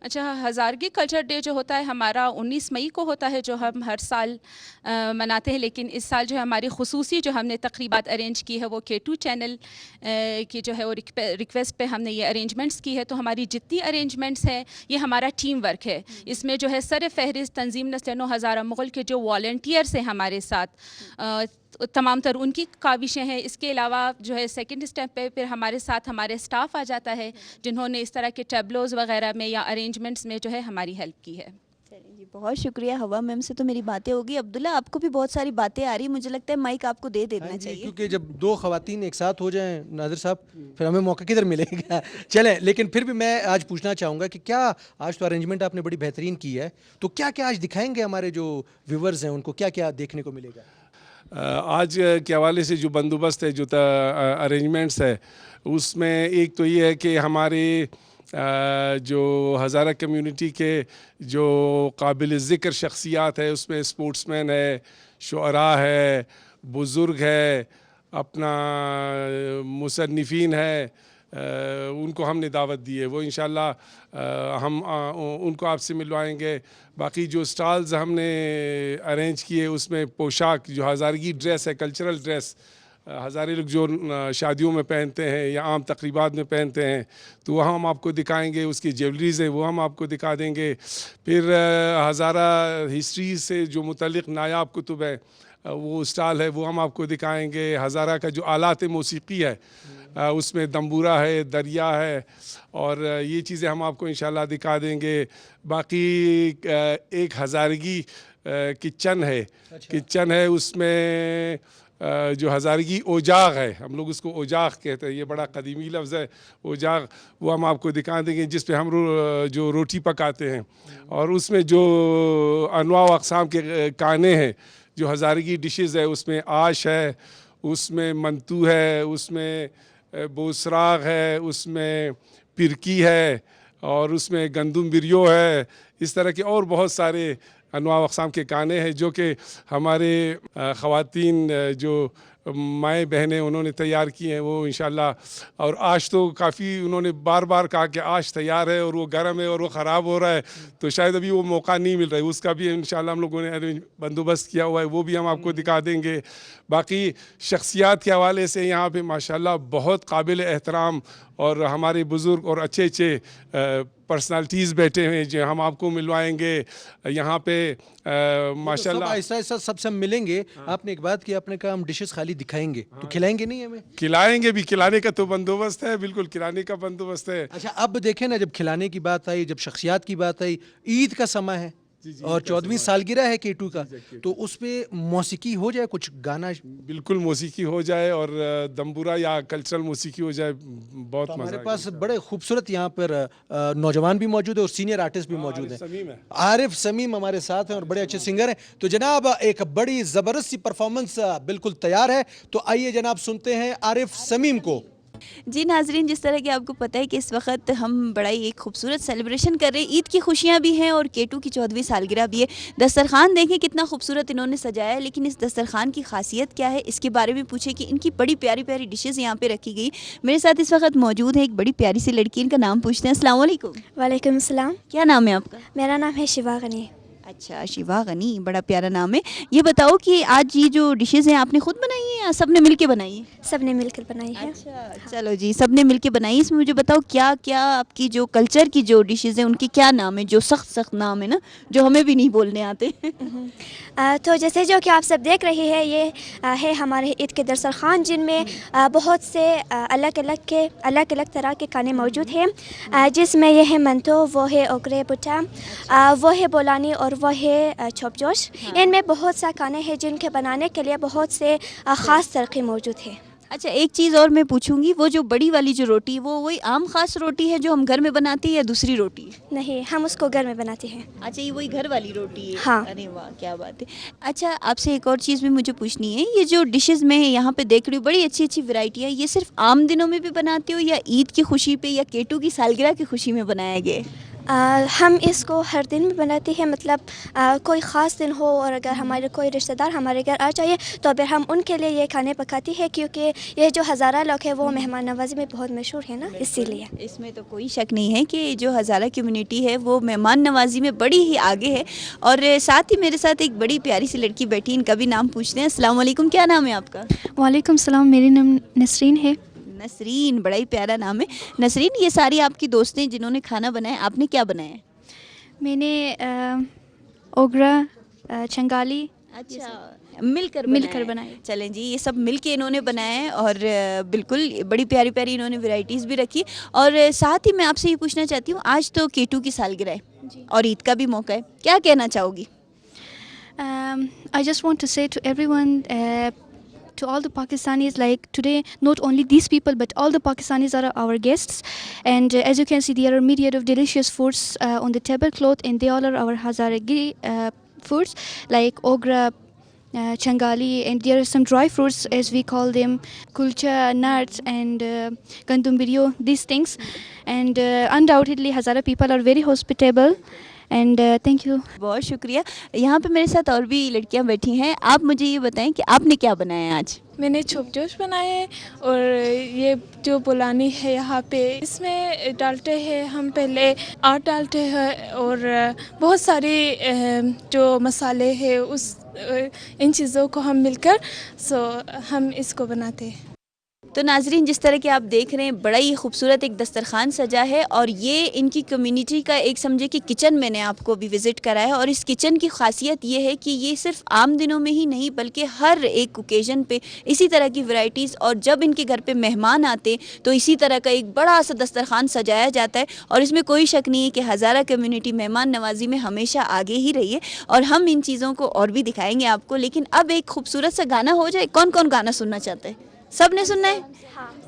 اچھا، ہزارگی culture day جو ہوتا ہے ہمارا 19 مئی کو ہوتا ہے، جو ہم ہر سال مناتے ہیں، لیکن اس سال جو ہے ہماری خصوصی جو ہم نے تقریبات ارینج کی ہے وہ K2 چینل کی جو ہے وہ ریکویسٹ پہ ہم نے یہ ارینجمنٹس کی ہے. تو ہماری جتنی ارینجمنٹس ہیں یہ ہمارا ٹیم ورک ہے. اس میں جو ہے سر فہرست تنظیم نسل نو ہزارہ مغل کے جو والنٹیئرس ہیں ہمارے ساتھ، تمام تر ان کی کاوشیں ہیں. اس کے علاوہ جو ہے سیکنڈ اسٹیپ پہ پھر ہمارے ساتھ ہمارے اسٹاف آ جاتا ہے جنہوں نے اس طرح کے ٹیبلوز وغیرہ میں یا ارینجمنٹس میں جو ہے ہماری ہیلپ کی ہے. جی بہت شکریہ. ہوا میم سے تو میری باتیں ہوگی. عبداللہ آپ کو بھی بہت ساری باتیں آ رہی ہیں, مجھے لگتا ہے مائک آپ کو دے دینا چاہیے, کیونکہ جب دو خواتین ایک ساتھ ہو جائیں ناظر صاحب پھر ہمیں موقع کدھر ملے گا. چلیں, لیکن پھر بھی میں آج پوچھنا چاہوں گا کہ کیا آج تو ارینجمنٹ آپ نے بڑی بہترین کی ہے, تو کیا کیا آج دکھائیں گے ہمارے جو ویورز ہیں ان کو, کیا کیا دیکھنے کو ملے گا؟ آج کے حوالے سے جو بندوبست ہے, جو ارینجمنٹس ہے, اس میں ایک تو یہ ہے کہ ہمارے جو ہزارہ کمیونٹی کے جو قابل ذکر شخصیات ہے, اس میں اسپورٹس مین ہے, شعراء ہے, بزرگ ہے, اپنا مصنفین ہے, ان کو ہم نے دعوت دی ہے. وہ انشاءاللہ ہم ان کو آپ سے ملوائیں گے. باقی جو سٹالز ہم نے ارینج کیے اس میں پوشاک, جو ہزارگی ڈریس ہے, کلچرل ڈریس ہزارے لوگ جو شادیوں میں پہنتے ہیں یا عام تقریبات میں پہنتے ہیں, تو وہ ہم آپ کو دکھائیں گے. اس کی جیولریز ہیں وہ ہم آپ کو دکھا دیں گے. پھر ہزارہ ہسٹری سے جو متعلق نایاب کتب ہے وہ اسٹال ہے, وہ ہم آپ کو دکھائیں گے. ہزارہ کا جو آلات موسیقی ہے اس میں دمبورا ہے, دریا ہے, اور یہ چیزیں ہم آپ کو انشاءاللہ دکھا دیں گے. باقی ایک ہزارگی کچن ہے, کچن ہے, اس میں جو ہزارگی اوجاغ ہے, ہم لوگ اس کو اوجاغ کہتے ہیں, یہ بڑا قدیمی لفظ ہے اوجاغ, وہ ہم آپ کو دکھا دیں گے, جس پہ ہم جو روٹی پکاتے ہیں. اور اس میں جو انواع و اقسام کے کانے ہیں, جو ہزارگی ڈشز ہے, اس میں آش ہے, اس میں منتو ہے, اس میں بوسراغ ہے, اس میں پرکی ہے, اور اس میں گندم بریو ہے. اس طرح کے اور بہت سارے انواع و اقسام کے کانے ہیں جو کہ ہمارے خواتین جو مائیں بہنیں انہوں نے تیار کی ہیں, وہ انشاءاللہ. اور آج تو کافی انہوں نے بار بار کہا کہ آج تیار ہے اور وہ گرم ہے اور وہ خراب ہو رہا ہے, تو شاید ابھی وہ موقع نہیں مل رہا ہے. اس کا بھی انشاءاللہ ہم لوگوں نے بندوبست کیا ہوا ہے, وہ بھی ہم آپ کو دکھا دیں گے. باقی شخصیات کے حوالے سے یہاں پہ ماشاءاللہ بہت قابل احترام اور ہمارے بزرگ اور اچھے اچھے پرسنالٹیز بیٹھے ہیں جو ہم آپ کو ملوائیں گے یہاں پہ ماشاءاللہ. ایسا ایسا سب سے ہم ملیں گے. آپ نے ایک بات کی, آپ نے کہا ہم ڈشز خالی دکھائیں گے, تو کھلائیں گے نہیں ہمیں؟ کھلائیں گے بھی, کھلانے کا تو بندوبست ہے, بالکل کھلانے کا بندوبست ہے. اچھا, اب دیکھیں نا, جب کھلانے کی بات آئی, جب شخصیات کی بات آئی, عید کا سماں ہے اور 14ویں سالگرہ ہے K2 کا, تو اس پہ موسیقی ہو جائے, کچھ گانا بالکل موسیقی ہو جائے اور دمبورا یا کلچرل موسیقی ہو جائے, بہت مزہ. ہمارے پاس بڑے خوبصورت یہاں پر نوجوان بھی موجود ہیں اور سینئر آرٹسٹ بھی موجود ہیں. عارف سمیم ہمارے ساتھ ہیں اور بڑے اچھے سنگر ہیں. تو جناب ایک بڑی زبردست سی پرفارمنس بالکل تیار ہے, تو آئیے جناب سنتے ہیں عارف سمیم کو. جی ناظرین, جس طرح کہ آپ کو پتہ ہے کہ اس وقت ہم بڑا ہی ایک خوبصورت سیلیبریشن کر رہے ہیں, عید کی خوشیاں بھی ہیں اور K2 کی 14ویں سالگرہ بھی ہے. دسترخوان دیکھیں کتنا خوبصورت انہوں نے سجایا ہے, لیکن اس دسترخوان کی خاصیت کیا ہے اس کے بارے میں پوچھیں کہ ان کی بڑی پیاری پیاری ڈشز یہاں پہ رکھی گئی. میرے ساتھ اس وقت موجود ہے ایک بڑی پیاری سی لڑکی, ان کا نام پوچھتے ہیں. السلام علیکم. وعلیکم السلام. کیا نام ہے آپ کا؟ میرا نام ہے شیوا غنی. اچھا, شیوا غنی, بڑا پیارا نام ہے. یہ بتاؤ کہ آج یہ جو ڈشز ہیں آپ نے خود بنائی ہیں یا سب نے مل کے بنائی ہیں؟ سب نے مل کر بنائی ہے. اچھا, چلو جی, سب نے مل کے بنائی. اس میں مجھے بتاؤ کیا کیا آپ کی جو کلچر کی جو ڈشز ہیں ان کے کیا نام ہیں, جو سخت سخت نام ہے نا, جو ہمیں بھی نہیں بولنے آتے. تو جیسے جو کہ آپ سب دیکھ رہے ہیں, یہ ہے ہمارے عید کے دسترخوان, جن میں بہت سے الگ الگ طرح کے کھانے موجود ہیں, جس میں یہ ہے منتو, وہ ہے اوکرے پٹا, وہ ہے بولانی, اور وہ ہے چھوپ جوش. ان میں بہت سا کھانے ہیں جن کے بنانے کے لیے بہت سے خاص طریقے موجود ہیں. اچھا, ایک چیز اور میں پوچھوں گی, وہ جو بڑی والی جو روٹی, وہ وہی عام خاص روٹی ہے جو ہم گھر میں بناتے ہیں یا دوسری روٹی؟ نہیں, ہم اس کو گھر میں بناتے ہیں. اچھا, یہ وہی گھر والی روٹی ہے. ہاں. ارے واہ, کیا بات ہے. اچھا, آپ سے ایک اور چیز بھی مجھے پوچھنی ہے, یہ جو ڈشز میں یہاں پہ دیکھ رہی ہوں بڑی اچھی اچھی ورائٹی ہے, یہ صرف عام دنوں میں بھی بناتے ہو یا عید کی خوشی پہ یا K2 کی سالگرہ کی خوشی میں بنایا گیا ہے؟ ہم اس کو ہر دن بھی بناتے ہیں، مطلب کوئی خاص دن ہو اور اگر ہمارے کوئی رشتہ دار ہمارے گھر آ جائے تو پھر ہم ان کے لیے یہ کھانے پکاتی ہیں، کیونکہ یہ جو ہزارہ لوگ ہیں وہ مہمان نوازی میں بہت مشہور ہے نا، اسی لیے. اس میں تو کوئی شک نہیں ہے کہ جو ہزارہ کمیونٹی ہے وہ مہمان نوازی میں بڑی ہی آگے ہے. اور ساتھ ہی میرے ساتھ ایک بڑی پیاری سی لڑکی بیٹھی، ان کا بھی نام پوچھتے ہیں. السلام علیکم، کیا نام ہے آپ کا؟ وعلیکم السلام، میری نام نسرین ہے. نسرین، بڑا ہی پیارا نام ہے. نسرین، یہ ساری آپ کی دوستیں جنہوں نے کھانا بنایا، آپ نے کیا بنایا ہے؟ میں نے اوگرا، چنگالی اچھا، مل کر بنائے. چلیں جی، یہ سب مل کے انہوں نے بنایا ہے اور بالکل بڑی پیاری پیاری انہوں نے ورائٹیز بھی رکھی. اور ساتھ ہی میں آپ سے یہ پوچھنا چاہتی ہوں، آج تو K2 کی سالگرہ ہے اور عید کا بھی موقع ہے، کیا کہنا چاہو گی؟ I just want to say to everyone, to all the Pakistanis, like today, not only these people, but all the Pakistanis are our guests. And as you can see, there are myriad of delicious foods on the tablecloth, and they all are our Hazaragi foods, like ogra, changali, and there are some dry fruits, as we call them, kulcha, nuts, and gandum biryo, these things. And undoubtedly, Hazara people are very hospitable. And thank you. بہت شکریہ. یہاں پہ میرے ساتھ اور بھی لڑکیاں بیٹھی ہیں. آپ مجھے یہ بتائیں کہ آپ نے کیا بنایا ہے آج؟ میں نے چھوپ جوش بنائے ہیں، اور یہ جو بولانی ہے یہاں پہ اس میں ڈالتے ہیں ہم پہلے آٹھ ڈالتے ہیں اور بہت سارے جو مسالے ہیں ان چیزوں کو ہم مل کر ہم اس کو بناتے ہیں. تو ناظرین، جس طرح کہ آپ دیکھ رہے ہیں، بڑا ہی خوبصورت ایک دسترخوان سجا ہے اور یہ ان کی کمیونٹی کا ایک سمجھے کہ کچن میں نے آپ کو بھی وزٹ کرایا. اور اس کچن کی خاصیت یہ ہے کہ یہ صرف عام دنوں میں ہی نہیں بلکہ ہر ایک اوکیزن پہ اسی طرح کی ورائٹیز، اور جب ان کے گھر پہ مہمان آتے تو اسی طرح کا ایک بڑا سا دسترخوان سجایا جاتا ہے. اور اس میں کوئی شک نہیں ہے کہ ہزارہ کمیونٹی مہمان نوازی میں ہمیشہ آگے ہی رہی ہے، اور ہم ان چیزوں کو اور بھی دکھائیں گے آپ کو. لیکن اب ایک خوبصورت سا گانا ہو جائے. کون کون گانا سننا چاہتا ہے؟ سب نے سننا ہے؟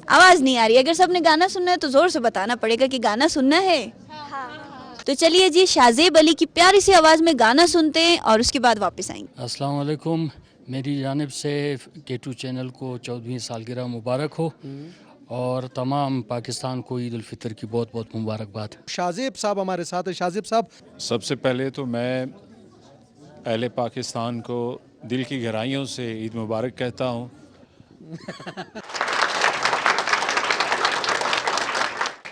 آواز نہیں آ رہی. اگر سب نے گانا سننا ہے تو زور سے بتانا پڑے گا کہ گانا سننا ہے. تو چلیے جی، شاہزیب علی کی پیاری سی آواز میں گانا سنتے ہیں اور اس کے بعد واپس آئیں گے. السلام علیکم. میری جانب سے K2 چینل کو 14ویں سالگرہ مبارک ہو، اور تمام پاکستان کو عید الفطر کی بہت بہت مبارکباد. شاہزیب صاحب ہمارے ساتھ ہیں. شاہزیب صاحب، سب سے پہلے تو میں اہل پاکستان کو دل کی گہرائیوں سے عید مبارک کہتا ہوں.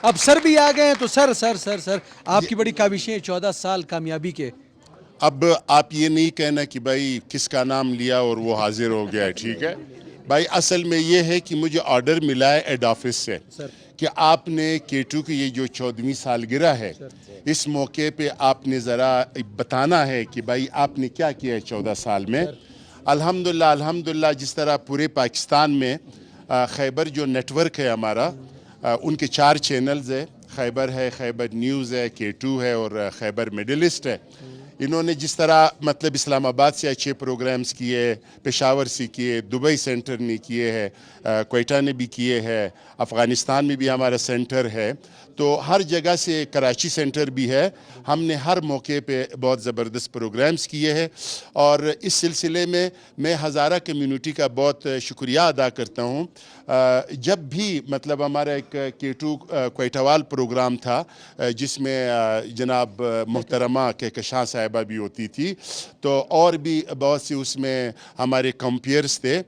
اب سر بھی آ گئے ہیں تو سر آپ کی بڑی کاوشیں 14 سال کامیابی کے. اب آپ یہ نہیں کہنا کہ بھائی کس کا نام لیا اور وہ حاضر ہو گیا ہے، ٹھیک ہے بھائی. اصل میں یہ ہے کہ مجھے آرڈر ملا ہے ہیڈ آفس سے کہ آپ نے K2 کی یہ جو 14ویں سالگرہ ہے، اس موقع پہ آپ نے ذرا بتانا ہے کہ بھائی آپ نے کیا کیا ہے 14 سال میں. الحمدللہ جس طرح پورے پاکستان میں خیبر جو نیٹ ورک ہے ہمارا، ان کے 4 چینلز ہے. خیبر ہے، خیبر نیوز ہے، K2 ہے اور خیبر میڈل ایسٹ ہے. انہوں نے جس طرح مطلب اسلام آباد سے اچھے پروگرامز کیے، پشاور سے کیے، دبئی سینٹر نے کیے ہیں، کوئٹہ نے بھی کیے ہیں، افغانستان میں بھی ہمارا سینٹر ہے، تو ہر جگہ سے، کراچی سینٹر بھی ہے. ہم نے ہر موقع پہ بہت زبردست پروگرامز کیے ہیں. اور اس سلسلے میں ہزارہ کمیونٹی کا بہت شکریہ ادا کرتا ہوں. جب بھی مطلب ہمارا ایک K2 کوئٹہ وال پروگرام تھا جس میں جناب محترمہ کہکشاں صاحبہ بھی ہوتی تھی، تو اور بھی بہت سے اس میں ہمارے کمپیئرز تھے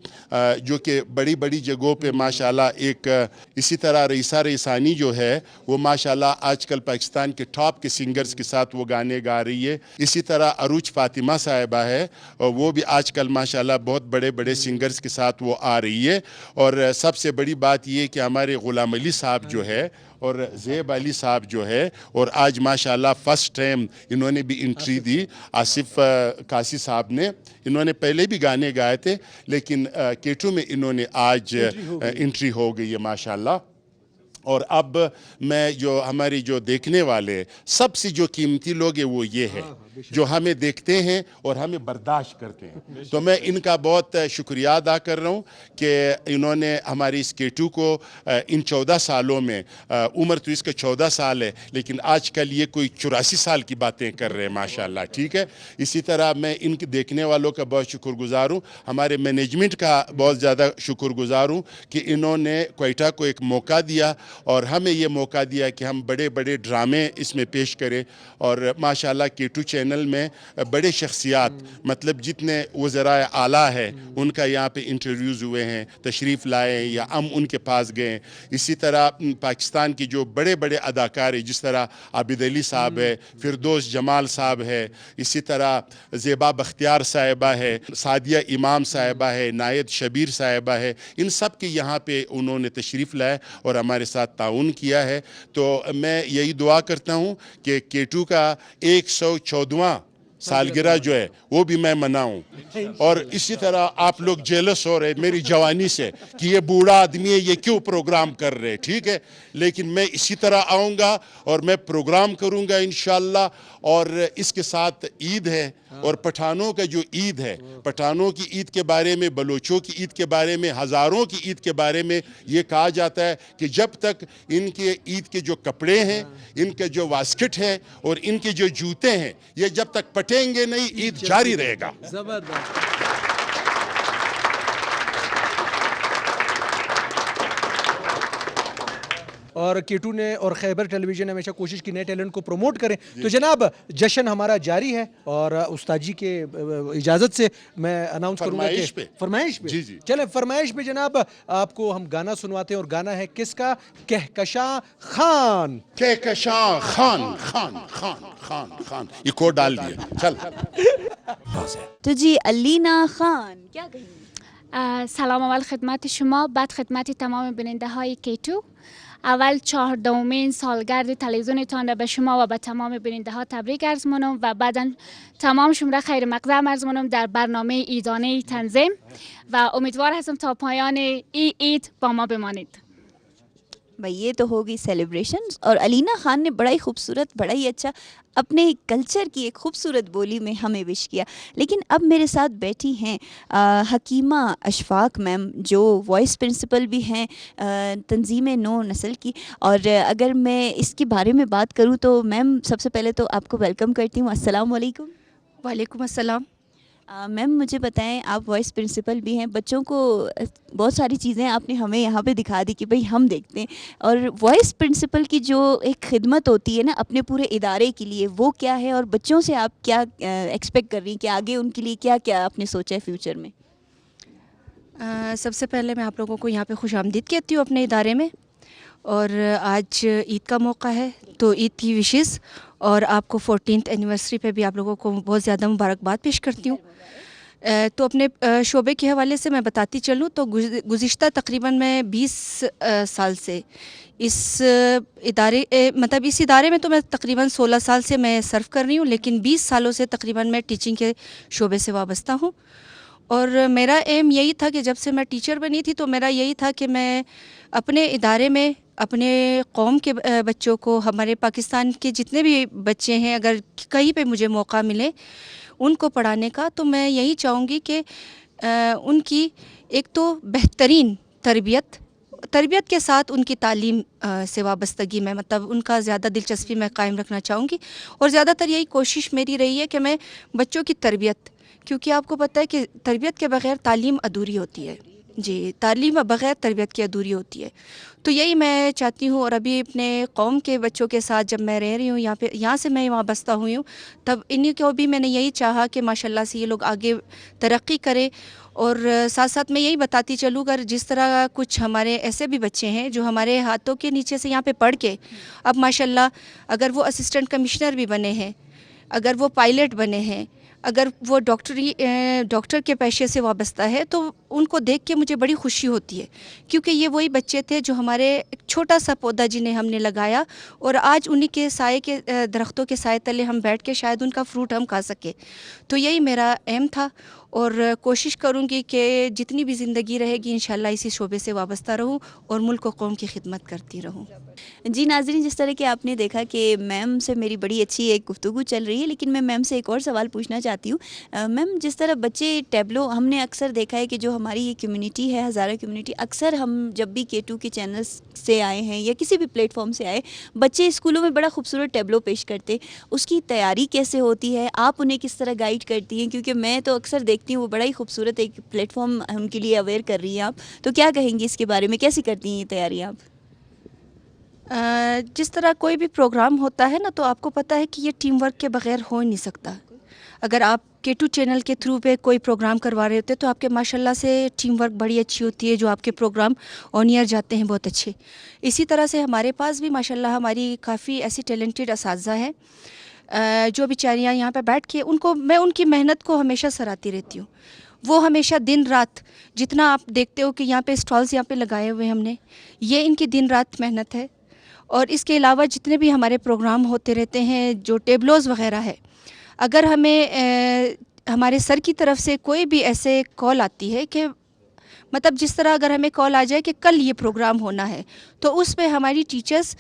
جو کہ بڑی بڑی جگہوں پہ ماشاءاللہ ایک اسی طرح رئیسہ رئیسانی جو ہے وہ ماشاءاللہ آج کل پاکستان کے ٹاپ کے سنگرز کے ساتھ وہ گانے گا رہی ہے. اسی طرح عروج فاطمہ صاحبہ ہے، وہ بھی آج کل ماشاءاللہ بہت بڑے بڑے سنگرز کے ساتھ وہ آ رہی ہے. اور سب سے بڑی بات یہ کہ ہمارے غلام علی صاحب جو ہے اور زیب علی صاحب جو ہے، اور آج ماشاءاللہ فرسٹ ٹائم انہوں نے بھی انٹری دی. آصف قاسی صاحب نے، انہوں نے پہلے بھی گانے گائے تھے لیکن K2 میں انہوں نے آج انٹری ہو گئی ہے ماشاءاللہ. اور اب میں جو ہماری جو دیکھنے والے سب سے جو قیمتی لوگ ہیں وہ یہ ہے جو ہمیں دیکھتے ہیں اور ہمیں برداشت کرتے ہیں. تو میں ان کا بہت شکریہ ادا کر رہا ہوں کہ انہوں نے ہماری اس K2 کو ان 14 سالوں میں, عمر تو اس کا 14 سال ہے لیکن آج کل یہ کوئی 84 سال کی باتیں کر رہے ہیں ماشاءاللہ. ٹھیک ہے, اسی طرح میں ان کے دیکھنے والوں کا بہت شکر گزار ہوں, ہمارے مینجمنٹ کا بہت زیادہ شکر گزار ہوں کہ انہوں نے کوئٹہ کو ایک موقع دیا اور ہمیں یہ موقع دیا کہ ہم بڑے بڑے ڈرامے اس میں پیش کریں. اور ماشاءاللہ K2 چینل میں بڑے شخصیات, مطلب جتنے وزراء اعلیٰ ہیں ان کا یہاں پہ انٹرویوز ہوئے ہیں, تشریف لائے ہیں یا ہم ان کے پاس گئے. اسی طرح پاکستان کی جو بڑے بڑے اداکار ہیں جس طرح عابد علی صاحب ہے, فردوس جمال صاحب ہے, اسی طرح زیبا بختیار صاحبہ ہے, سعدیہ امام صاحبہ ہے, نائد شبیر صاحبہ ہے, ان سب کے یہاں پہ انہوں نے تشریف لائے اور ہمارے ساتھ تعاون کیا ہے. تو میں یہی دعا کرتا ہوں کہ K2 کا 114واں سالگرہ جو ہے وہ بھی میں مناؤں. اور اسی طرح آپ لوگ جیلس ہو رہے میری جوانی سے کہ یہ بوڑھا آدمی ہے, یہ کیوں پروگرام کر رہے, ٹھیک ہے, لیکن میں اسی طرح آؤں گا اور میں پروگرام کروں گا انشاءاللہ. اور اس کے ساتھ عید ہے اور پٹھانوں کا جو عید ہے, پٹھانوں کی عید کے بارے میں, بلوچوں کی عید کے بارے میں, ہزاروں کی عید کے بارے میں یہ کہا جاتا ہے کہ جب تک ان کے عید کے جو کپڑے ہیں, ان کے جو واسکٹ ہے اور ان کے جو جوتے ہیں, یہ جب تک پٹیں گے نہیں عید جاری رہے گا. زبردست. اور K2 نے اور خیبر ٹیلی ویژن نے ہمیشہ کوشش کی نئے ٹیلنٹ کو پروموٹ کریں. تو جناب جشن ہمارا جاری ہے اور استاد جی کے اجازت سے میں اناؤنس کروں گا کہ فرمائش پہ جی چلیں فرمائش پہ جناب آپ کو ہم گانا سنواتے ہیں. اور گانا ہے کس کا؟ کہکشاں خان. کہکشاں خان خان خان خان خان, یہ کوڈ ڈال دیا. چل تو جی علینا خان کیا کہیں گی؟ سلام اول خدمت شما، بعد خدمت تمام بیننده های K2. اول 14مین سالگرد تلویزیونتان را به شما و به تمام بیننده ها تبریک عرض منم و بعدا تمام شما خیر مقدم عرض منم در برنامه ایدانه تنظیم و امیدوار هستم تا پایان ای عید با ما بمانید. بھائی یہ تو ہوگی سیلیبریشنز. اور علینا خان نے بڑا ہی خوبصورت, بڑا ہی اچھا اپنے کلچر کی ایک خوبصورت بولی میں ہمیں وش کیا. لیکن اب میرے ساتھ بیٹھی ہیں حکیمہ اشفاق میم, جو وائس پرنسپل بھی ہیں تنظیم نو نسل کی. اور اگر میں اس کے بارے میں بات کروں تو میم سب سے پہلے تو آپ کو ویلکم کرتی ہوں. السلام علیکم. وعلیکم السلام. میم مجھے بتائیں, آپ وائس پرنسپل بھی ہیں, بچوں کو بہت ساری چیزیں آپ نے ہمیں یہاں پہ دکھا دی کہ بھئی ہم دیکھتے ہیں. اور وائس پرنسپل کی جو ایک خدمت ہوتی ہے نا اپنے پورے ادارے کے لیے, وہ کیا ہے؟ اور بچوں سے آپ کیا ایکسپیکٹ کر رہی ہیں کہ آگے ان کے لیے کیا کیا آپ نے سوچا ہے فیوچر میں؟ سب سے پہلے میں آپ لوگوں کو یہاں پہ خوش آمدید کہتی ہوں اپنے ادارے میں. اور آج عید کا موقع ہے تو عید کی وشز, اور آپ کو 14th اینیورسری پہ بھی آپ لوگوں کو بہت زیادہ مبارکباد پیش کرتی ہوں. تو اپنے شعبے کے حوالے سے میں بتاتی چلوں تو گزشتہ تقریباً میں 20 سال سے اس ادارے میں تو میں تقریباً 16 سال سے میں سرو کر رہی ہوں, لیکن 20 سالوں سے تقریباً میں ٹیچنگ کے شعبے سے وابستہ ہوں. اور میرا ایم یہی تھا کہ جب سے میں ٹیچر بنی تھی تو میرا یہی تھا کہ میں اپنے ادارے میں اپنے قوم کے بچوں کو, ہمارے پاکستان کے جتنے بھی بچے ہیں, اگر کہیں پہ مجھے موقع ملے ان کو پڑھانے کا, تو میں یہی چاہوں گی کہ ان کی ایک تو بہترین تربیت کے ساتھ ان کی تعلیم سے وابستگی میں, مطلب ان کا زیادہ دلچسپی میں قائم رکھنا چاہوں گی. اور زیادہ تر یہی کوشش میری رہی ہے کہ میں بچوں کی تربیت, کیونکہ آپ کو پتہ ہے کہ تربیت کے بغیر تعلیم ادھوری ہوتی ہے. جی, تعلیم بغیر تربیت کی ادھوری ہوتی ہے. تو یہی میں چاہتی ہوں. اور ابھی اپنے قوم کے بچوں کے ساتھ جب میں رہ رہی ہوں یہاں سے میں وابستہ ہوئی ہوں, تب انہیں کو بھی میں نے یہی چاہا کہ ماشاءاللہ سے یہ لوگ آگے ترقی کرے. اور ساتھ ساتھ میں یہی بتاتی چلوں, اگر جس طرح کچھ ہمارے ایسے بھی بچے ہیں جو ہمارے ہاتھوں کے نیچے سے یہاں پہ پڑھ کے اب ماشاءاللہ اگر وہ اسسٹنٹ کمشنر بھی بنے ہیں, اگر وہ پائلٹ بنے ہیں, اگر وہ ڈاکٹر کے پیشے سے وابستہ ہے, تو ان کو دیکھ کے مجھے بڑی خوشی ہوتی ہے. کیونکہ یہ وہی بچے تھے جو ہمارے ایک چھوٹا سا پودا جنہیں ہم نے لگایا, اور آج انہی کے سائے کے درختوں کے سائے تلے ہم بیٹھ کے شاید ان کا فروٹ ہم کھا سکے. تو یہی میرا ایم تھا. اور کوشش کروں گی کہ جتنی بھی زندگی رہے گی انشاءاللہ اسی شعبے سے وابستہ رہوں اور ملک و قوم کی خدمت کرتی رہوں. جی ناظرین، جس طرح کہ آپ نے دیکھا کہ میم سے میری بڑی اچھی ایک گفتگو چل رہی ہے، لیکن میں میم سے ایک اور سوال پوچھنا چاہتی ہوں. میم، جس طرح بچے ٹیبلو، ہم نے اکثر دیکھا ہے کہ جو ہماری یہ کمیونٹی ہے، ہزارہ کمیونٹی، اکثر ہم جب بھی K2 کے چینلز سے آئے ہیں یا کسی بھی پلیٹ فارم سے آئے، بچے اسکولوں میں بڑا خوبصورت ٹیبلو پیش کرتے. اس کی تیاری کیسے ہوتی ہے؟ آپ انہیں کس طرح گائیڈ کرتی ہیں؟ کیونکہ میں تو اکثر دیکھتی ہوں وہ بڑا ہی خوبصورت ایک پلیٹ فارم ان کے لیے اویئر کر رہی ہیں آپ. تو کیا کہیں گی اس کے بارے میں؟ کیسی کرتی ہیں یہ تیاری آپ؟ جس طرح کوئی بھی پروگرام ہوتا ہے نا، تو آپ کو پتہ ہے کہ یہ ٹیم ورک کے بغیر ہو ہی نہیں سکتا. اگر آپ K2 چینل کے تھرو پہ کوئی پروگرام کروا رہے ہوتے تو آپ کے ماشاءاللہ سے ٹیم ورک بڑی اچھی ہوتی ہے، جو آپ کے پروگرام آن ایئر جاتے ہیں بہت اچھے. اسی طرح سے ہمارے پاس بھی ماشاءاللہ ہماری کافی ایسی ٹیلنٹڈ اساتذہ ہیں جو بیچاریاں یہاں پہ بیٹھ کے میں ان کی محنت کو ہمیشہ سراہتی رہتی ہوں. وہ ہمیشہ دن رات، جتنا آپ دیکھتے ہو کہ یہاں پہ اسٹالز یہاں پہ لگائے ہوئے ہم نے، یہ ان کی دن رات محنت ہے. اور اس کے علاوہ جتنے بھی ہمارے پروگرام ہوتے رہتے ہیں، جو ٹیبلوز وغیرہ ہے، اگر ہمیں ہمارے سر کی طرف سے کوئی بھی ایسے کال آتی ہے کہ مطلب جس طرح اگر ہمیں کال آ جائے کہ کل یہ پروگرام ہونا ہے، تو اس پہ ہماری ٹیچرز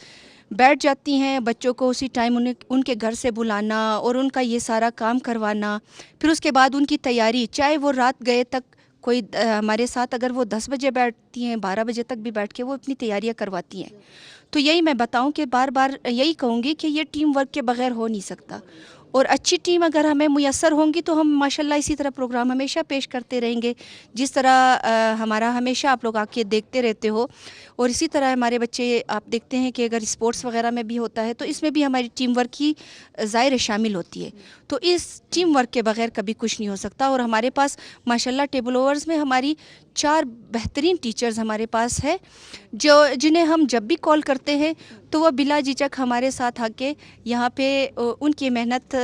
بیٹھ جاتی ہیں. بچوں کو اسی ٹائم ان کے گھر سے بلانا اور ان کا یہ سارا کام کروانا، پھر اس کے بعد ان کی تیاری، چاہے وہ رات گئے تک کوئی ہمارے ساتھ اگر وہ 10 بجے بیٹھتی ہیں، 12 بجے تک بھی بیٹھ کے وہ اپنی تیاریاں کرواتی ہیں. تو یہی میں بتاؤں کہ بار بار یہی کہوں گی کہ یہ ٹیم ورک کے بغیر ہو نہیں سکتا. اور اچھی ٹیم اگر ہمیں میسر ہوں گی تو ہم ماشاءاللہ اسی طرح پروگرام ہمیشہ پیش کرتے رہیں گے، جس طرح ہمارا ہمیشہ آپ لوگ آ کے دیکھتے رہتے ہو. اور اسی طرح ہمارے بچے، آپ دیکھتے ہیں کہ اگر اسپورٹس وغیرہ میں بھی ہوتا ہے تو اس میں بھی ہماری ٹیم ورک کی ظاہر شامل ہوتی ہے. تو اس ٹیم ورک کے بغیر کبھی کچھ نہیں ہو سکتا. اور ہمارے پاس ماشاءاللہ ٹیبل اوورز میں ہماری 4 بہترین ٹیچرز ہمارے پاس ہے، جنہیں ہم جب بھی کال کرتے ہیں تو وہ بلا جھجک ہمارے ساتھ آ کے یہاں پہ ان کی محنت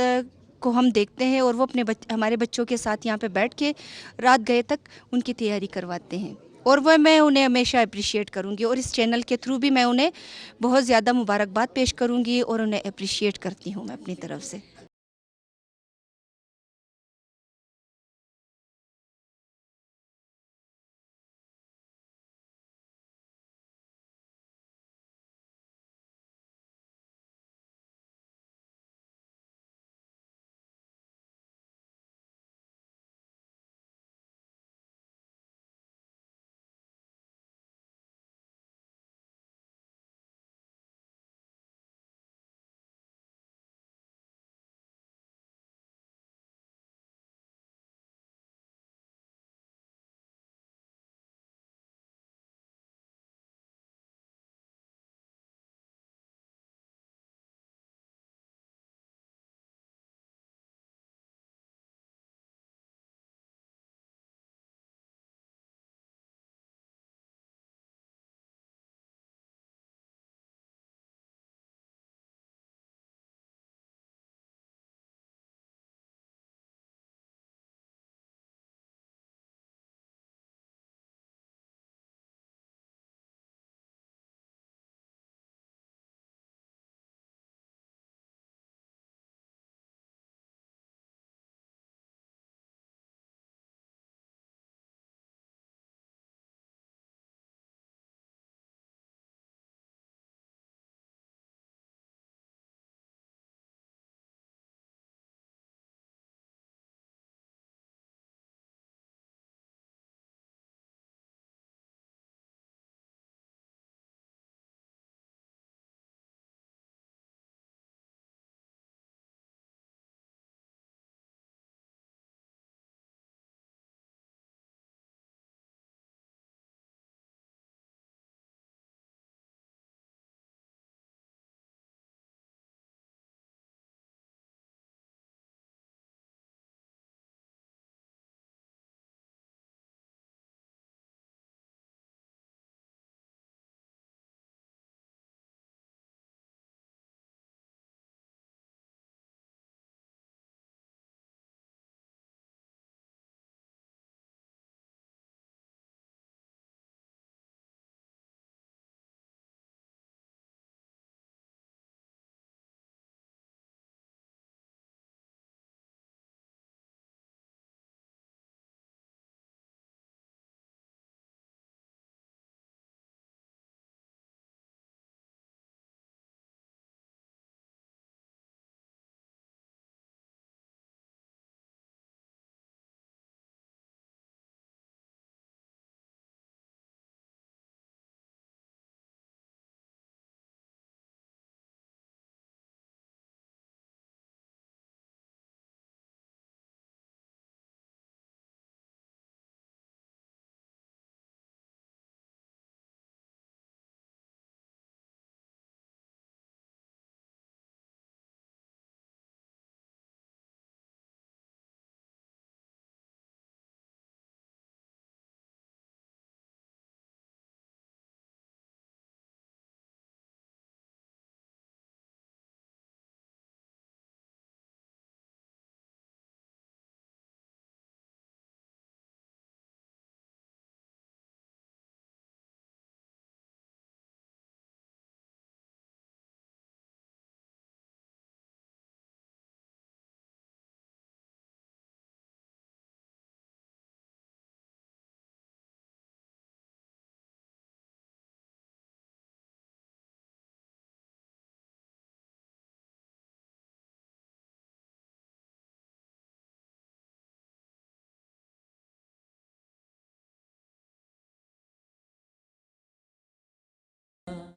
کو ہم دیکھتے ہیں، اور وہ ہمارے بچوں کے ساتھ یہاں پہ بیٹھ کے رات گئے تک ان کی تیاری کرواتے ہیں. اور میں انہیں ہمیشہ اپریشیٹ کروں گی، اور اس چینل کے تھرو بھی میں انہیں بہت زیادہ مبارکباد پیش کروں گی اور انہیں اپریشیٹ کرتی ہوں میں اپنی طرف سے.